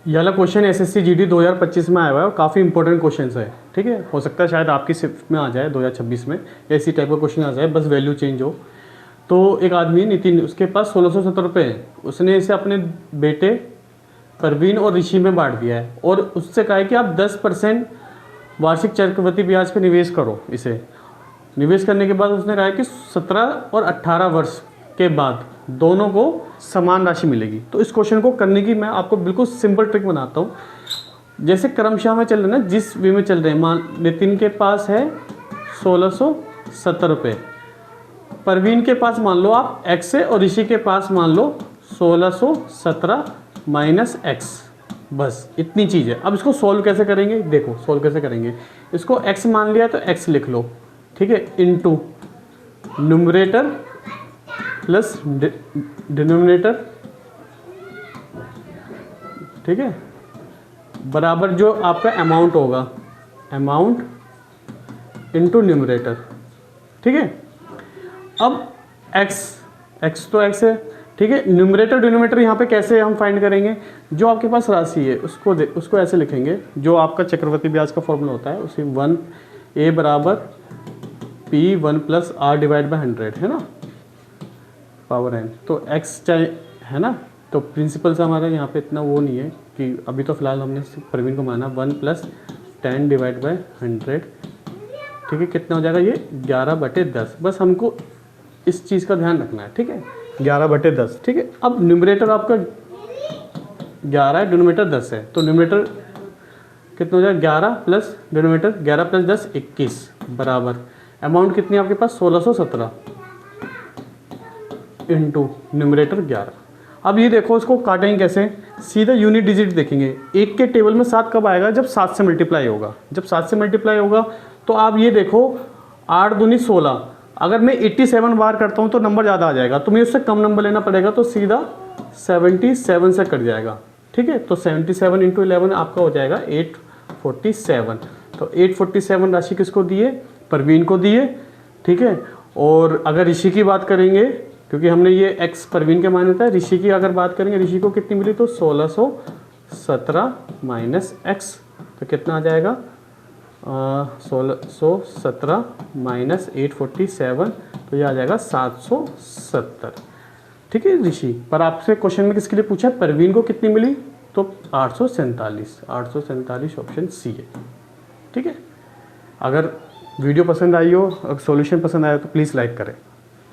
ये वाला question SSC GD 2025 में आया हुआ है और काफ़ी इंपॉर्टेंट क्वेश्चन है, ठीक है। हो सकता है शायद आपकी शिफ्ट में आ जाए 2026 में, ऐसी टाइप का क्वेश्चन आ जाए, बस वैल्यू चेंज हो। तो एक आदमी नितिन, उसके पास 1670 रुपये हैं, उसने इसे अपने बेटे परवीन और ऋषि में बांट दिया है और उससे कहा है कि आप 10% वार्षिक चक्रवृद्धि ब्याज पर निवेश करो। इसे निवेश करने के बाद उसने कहा है कि 17 और 18 वर्ष के बाद दोनों को समान राशि मिलेगी। तो इस क्वेश्चन को करने की मैं आपको बिल्कुल सिंपल ट्रिक बनाता हूँ। जैसे क्रमशः में चल रहे हैं ना, जिस वे में चल रहे हैं, मान नितिन के पास है 1670 रुपये, परवीन के पास मान लो आप x है और ऋषि के पास मान लो 1617 माइनस x, बस इतनी चीज़ है। अब इसको सॉल्व कैसे करेंगे, देखो सॉल्व कैसे करेंगे। इसको x मान लिया तो x लिख लो, ठीक है, इनटू न्यूमरेटर प्लस डिनोमिनेटर, ठीक है, बराबर जो आपका अमाउंट होगा, अमाउंट इनटू न्यूमरेटर, ठीक है। अब x तो x है, ठीक है। न्यूमरेटर डिनोमिनेटर यहाँ पे कैसे हम फाइंड करेंगे, जो आपके पास राशि है उसको ऐसे लिखेंगे, जो आपका चक्रवृद्धि ब्याज का फॉर्मूला होता है उसे 1a बराबर P1 plus R divide by 100 है ना, पावर n। तो x चाहे है ना, तो प्रिंसिपल से हमारा यहाँ पे इतना वो नहीं है कि अभी तो फिलहाल हमने परवीन को माना 1 प्लस 10 डिवाइड बाई 100, ठीक है। कितना हो जाएगा ये 11/10। बस हमको इस चीज़ का ध्यान रखना है, ठीक है, 11/10, ठीक है। अब न्यूमरेटर आपका 11 है, डिनोमिनेटर 10 है, तो न्यूमरेटर कितना हो जाएगा 11 प्लस डिनोमिनेटर 11 प्लस 10 21 बराबर अमाउंट कितनी है आपके पास 1617 इंटू न्यूमरेटर 11। अब ये देखो इसको काटेंगे कैसे, सीधा यूनिट डिजिट देखेंगे। एक के टेबल में 7 कब आएगा, जब 7 से मल्टीप्लाई होगा। जब 7 से मल्टीप्लाई होगा तो आप ये देखो 8 दूनी 16, अगर मैं 87 बार करता हूँ तो नंबर ज़्यादा आ जाएगा, तो मुझे उससे कम नंबर लेना पड़ेगा, तो सीधा 77 से कट जाएगा, ठीक है। तो 77 इंटू 11 आपका हो जाएगा 847। तो 847 राशि किसको दिए, परवीन को दिए, ठीक है। और अगर ऋषि की बात करेंगे, क्योंकि हमने ये x परवीन के माने था, ऋषि की अगर बात करेंगे, ऋषि को कितनी मिली, तो 1617 माइनस x, तो कितना आ जाएगा 1617 माइनस 847, तो ये आ जाएगा 770, ठीक है ऋषि। पर आपसे क्वेश्चन में किसके लिए पूछा, परवीन को कितनी मिली, तो 847 ऑप्शन सी है, ठीक है। अगर वीडियो पसंद आई हो, अगर सॉल्यूशन पसंद आया तो प्लीज़ लाइक करें।